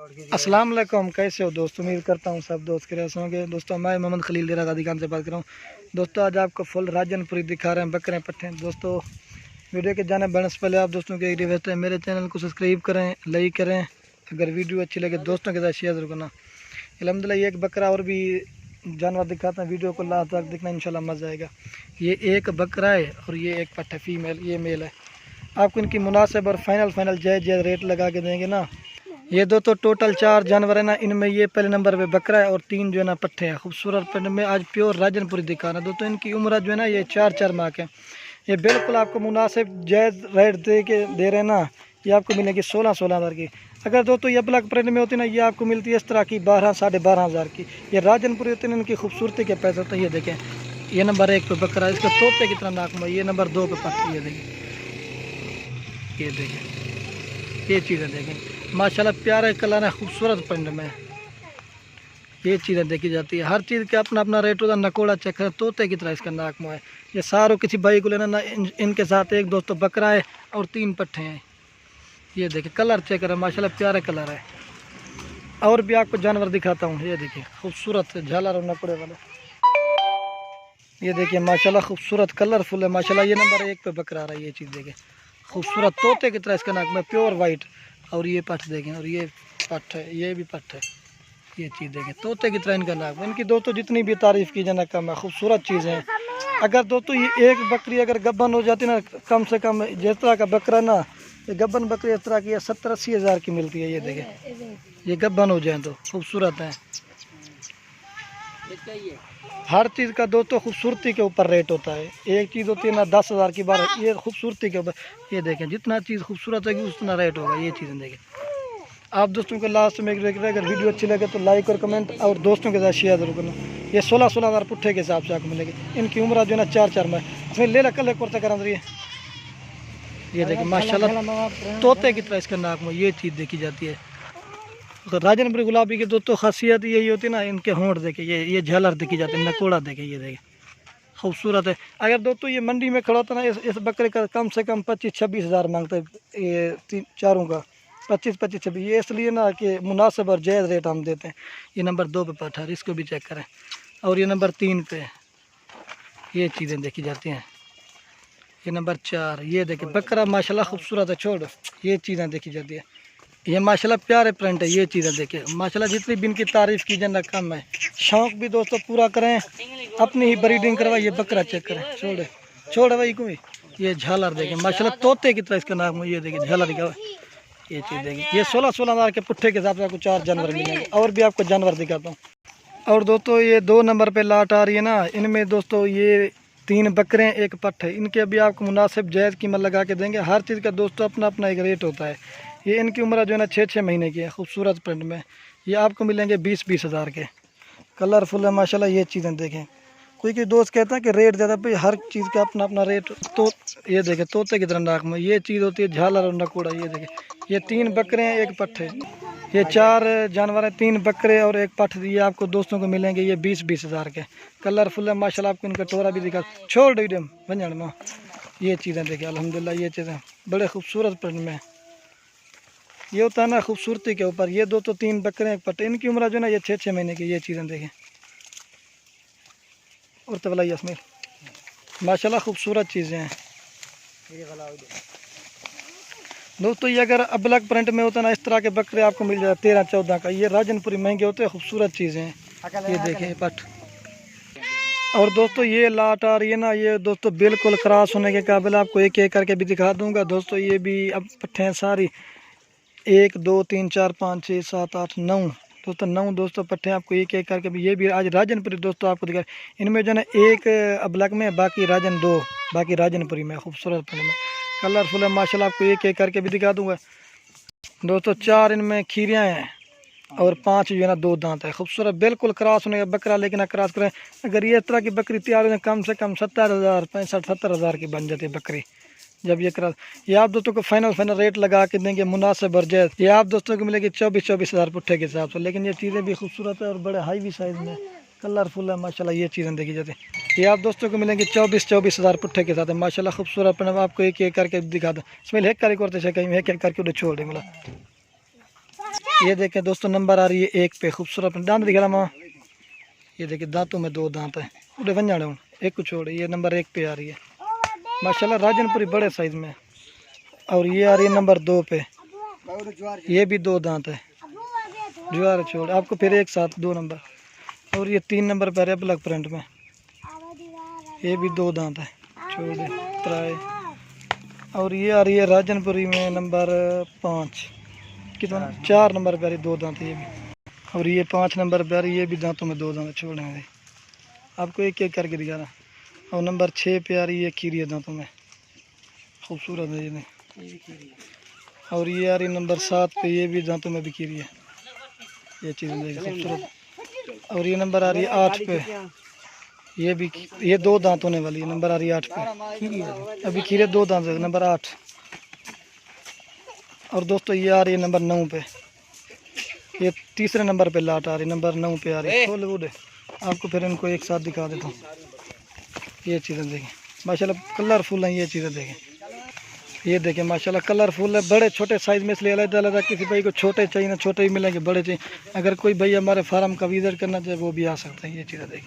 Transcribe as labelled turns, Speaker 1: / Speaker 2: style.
Speaker 1: अस्सलाम वालेकुम, कैसे हो दोस्तों। उम्मीद करता हूँ सब दोस्त के होंगे। दोस्तों मैं मोहम्मद खलील डेरा गादी खान से बात कर रहा हूँ। दोस्तों आज आपको फुल राजनपुरी दिखा रहे हैं, बकरे पट्टे। दोस्तों वीडियो के जाने बढ़ने से पहले आप दोस्तों के रिक्वेस्ट है, मेरे चैनल को सब्सक्राइब करें, लाइक करें। अगर वीडियो अच्छी लगे दोस्तों के साथ शेयर जरूर करना। अल्हम्दुलिल्लाह एक बकरा और भी जानवर दिखाते हैं, वीडियो को लास्ट तक देखना, इंशाल्लाह मज़ा आएगा। ये एक बकरा है और ये एक पट्टा फीमेल, ये मेल है। आपको इनकी मुनासिब और फाइनल जायज़ रेट लगा के देंगे ना। ये दो तो टोटल 4 जानवर है ना, इनमें ये पहले नंबर पे बकरा है और 3 जो है ना पट्टे हैं। खूबसूरत पट्टे में आज प्योर राजनपुरी दिखाना। दोस्तों इनकी उम्र जो है ना ये 4 माह के। ये बिल्कुल आपको मुनासिब जायज़ रेट दे रहे हैं ना। ये आपको मिलेगी 16 हज़ार की। अगर दोस्तों ये ब्लैक प्रिंट में होती है ना, ये आपको मिलती है इस तरह की 12 साढ़े 12 हज़ार की। ये राजनपुरी होती है, इनकी खूबसूरती के पैसे होते हैं। ये देखें, ये नंबर 1 पे बकरा, इसका तोते की तरह नाक में। ये नंबर 2 पे पट्टी, ये देखें, ये देखें, ये चीज़ें देखें माशाल्लाह, प्यारे कलर है, खूबसूरत पिंड में। ये चीज़ें देखी जाती है, हर चीज़ का अपना अपना रेट होता है। नकोड़ा चेक करें, तोते की तरह इसका नाक मुँह है। ये सारों किसी भाई को लेना ना, इनके साथ एक दोस्तों बकरा है और 3 पट्टे हैं। ये देखिए कलर चेक करें, माशाल्लाह प्यारे कलर है। और भी आपको जानवर दिखाता हूँ। ये देखिए खूबसूरत झालर और नकोड़े वाले, ये देखिए माशाल्लाह खूबसूरत कलरफुल है माशाल्लाह। ये नंबर 1 पे बकरा आ रहा है। ये चीज़ देखिए खूबसूरत तोते की तरह इसका नाक में, प्योर वाइट। और ये पट्ट देखें, और ये पट्ट है, ये भी पट्ट है। ये चीज़ देखें तोते की तरह इनका नाक में। इनकी दोस्तों जितनी भी तारीफ़ की जाना कम है, खूबसूरत चीज़ें हैं। अगर दोस्तों ये एक बकरी अगर गब्बन हो जाती ना, कम से कम जिस तरह का बकरा ना, ये गब्बन बकरी इस तरह की 70-80 हज़ार की मिलती है। ये देखें, ये गब्बन हो जाए तो खूबसूरत है। हर चीज़ का दोस्तों खूबसूरती के ऊपर रेट होता है। एक चीज़ होती है ना 10 हज़ार की, 12, ये खूबसूरती के ऊपर। ये देखें जितना चीज़ खूबसूरत होगी उतना रेट होगा। ये चीज़ें देखें आप दोस्तों को लास्ट में अगर वीडियो अच्छी लगे तो लाइक और कमेंट और दोस्तों के साथ शेयर जरूर करना। ये 16 हज़ार पुट्ठे के हिसाब से आपको मिलेगी। इनकी उम्र जो है ना 4 माह। इसमें ले ला कल एक वर्षा करा रही है। ये देखें माशाल्लाह तोते की तरह इसका नाक में। ये चीज़ देखी जाती है। तो राजनपुरी गुलाबी की दोस्तों खासियत यही होती है ना, इनके होंठ देखे, ये झालर देखी जाती है, नकोड़ा देखे, ये देखे खूबसूरत है। अगर दोस्तों ये मंडी में खड़ा होता ना, इस बकरे का कम से कम 25-26 हज़ार मांगते हैं। ये चारों का 25-26। ये इसलिए ना कि मुनासिब और जायज़ रेट हम देते हैं। ये नंबर 2 पे पट्टा है, इसको भी चेक करें। और ये नंबर 3 पे ये चीज़ें देखी जाती हैं। ये नंबर 4, ये देखें बकरा माशाल्लाह खूबसूरत है। छोड़, ये चीज़ें देखी जाती है। ये माशाल्लाह प्यारे प्रिंट है। ये चीज़ें देखें माशाल्लाह, जितनी भी इनकी तारीफ़ की जाना कम है। शौक़ भी दोस्तों पूरा करें, अपनी ही ब्रीडिंग करवाइए। ये बकरा चेक करें, छोड़ भाई को भी। ये झालर देखें माशाल्लाह तोते की तरह इसका नाम है। ये देखिए झालर का। ये चीज़ देखिए, ये 16 हज़ार के पुट्ठे के हिसाब से आपको 4 जानवर मिलेंगे। और भी आपको जानवर दिखाता हूँ। और दोस्तों ये 2 नंबर पे लाट आ रही है ना, इनमें दोस्तों ये 3 बकरे हैं, 1 पट्ठ है। इनके अभी आपको मुनासिब जायज़ कीमत लगा के देंगे। हर चीज़ का दोस्तों अपना अपना एक रेट होता है। ये इनकी उम्र जो है ना 6 महीने की है, खूबसूरत प्रिंट में। ये आपको मिलेंगे 20 हज़ार के। कलरफुल है माशाल्लाह। ये चीज़ें देखें, कोई दोस्त कहता है कि रेट ज़्यादा, भाई हर चीज़ का अपना अपना रेट। तो ये देखें तोते की तरह नाक में। ये चीज़ होती है झालर और नकोड़ा। ये देखें, ये 3 बकरे हैं, 1 पट्ठ है। ये 4 जानवर हैं, 3 बकरे और 1 पट्ठ। ये आपको दोस्तों को मिलेंगे ये 20 हज़ार के। कलरफुल है माशाल्लाह। आपको इनका टोरा भी दिखा, छोड़ दीजिए बंजन में। ये चीज़ें देखिए अल्हम्दुलिल्लाह, ये चीज़ें बड़े खूबसूरत प्रिंट में। ये होता है ना खूबसूरती के ऊपर। ये 2-3 बकरे 1 पट्टे। इनकी उम्र जो है ना ये 6 महीने की। ये चीज़ें देखें और तबला यसमीर माशाल्लाह खूबसूरत चीज़ें हैं दोस्तों। ये अगर अबलग प्रिंट में होता है ना, इस तरह के बकरे आपको मिल जाए 13-14 का। ये राजनपुरी महंगे होते हैं, खूबसूरत चीज़ें हैं। ये देखें पट। और दोस्तों ये लाट आ रही है ना, ये दोस्तों बिल्कुल क्रॉस होने के काबिल। आपको एक एक करके भी दिखा दूंगा दोस्तों। ये भी अब पट्टे हैं सारी, 1 2 3 4 5 6 7 8 9 दोस्तों, 9 दोस्तों पट्टे आपको एक एक करके भी। ये भी आज राजनपुरी दोस्तों आपको दिखा। इनमें जो है ना 1 अबलग में, बाकी 2 बाकी राजनपुरी में, खूबसूरत प्रिंट में। कलरफुल है माशाल्लाह। आपको एक एक करके भी दिखा दूंगा दोस्तों। 4 इनमें खीरियाँ हैं और 5 जो है ना 2 दांत है। खूबसूरत बिल्कुल क्रॉस होने का बकरा, लेकिन क्रॉस करें अगर ये तरह की बकरी तैयार हो, कम से कम 70 हज़ार 65-70 हज़ार की बन जाती है बकरी जब ये क्रॉस। ये आप दोस्तों को फाइनल रेट लगा के देंगे मुनासिब और जायज़। ये आप दोस्तों को मिलेगी 24 हज़ार पुट्ठे के हिसाब से। लेकिन ये चीज़ें भी खूबसूरत है और बड़े हाई भी साइज़ में, कलरफुल है माशाल्लाह। ये चीज़ें देखी जाती है। ये आप दोस्तों को मिलेंगी 24 हज़ार पुट्ठे के साथ है माशाल्लाह। खूबसूरत पर आपको एक एक करके दिखा दो। इसमें एक करके करते कहीं एक एक करके छोड़ देंगे। ये देखें दोस्तों, नंबर आ रही है 1 पे, खूबसूरत दांत दिखा माँ। ये देखिए दांतों में 2 दांत है, उड़े बन जाने एक को छोड़। ये नंबर 1 पे आ रही है माशाल्लाह, राजनपुरी बड़े साइज में। और ये आ रही है नंबर 2 पे, ये भी 2 दांत है, ज्वार छोड़। आपको फिर एक साथ 2 नंबर। और ये 3 नंबर पर है ब्लैक प्रिंट में, ये भी 2 दांत है, छोड़ प्राय। और ये आ रही है राजनपुरी में नंबर 5, कितना 4 नंबर पर 2 दांत ये भी। और ये 5 नंबर पर ये भी दांतों में 2 दांत छोड़े हैं, आपको एक एक करके दिखा रहा। और नंबर 6 पे आ रही है खीरी दांतों में, खूबसूरत है ये। और ये आ रही नंबर 7 पे, ये भी दांतों में भी खीरी है, ये चीज़ देखिए खूबसूरत। और ये नंबर आ रही है 8 पे, ये भी ये 2 दांत होने वाली है, नंबर आ रही है 8 पे, अभी खीरे 2 दांत है, नंबर 8। और दोस्तों ये आ रही है नंबर 9 पे, ये तीसरे नंबर पे लाट आ रही है, नंबर 9 पे आ रही है। खोल वोड आपको फिर इनको एक साथ दिखा देता हूँ। ये चीज़ें देखें माशाल्लाह कलरफुल हैं, ये चीज़ें देखें, ये देखें माशाल्लाह कलरफुल है, बड़े छोटे साइज़ में, इसलिए अलग अलग। किसी भाई को छोटे चाहिए ना छोटे ही मिलेंगे, बड़े चाहिए। अगर कोई भाई हमारे फार्म का विजिट करना चाहे वो भी आ सकता है। ये चीज़ें देखें।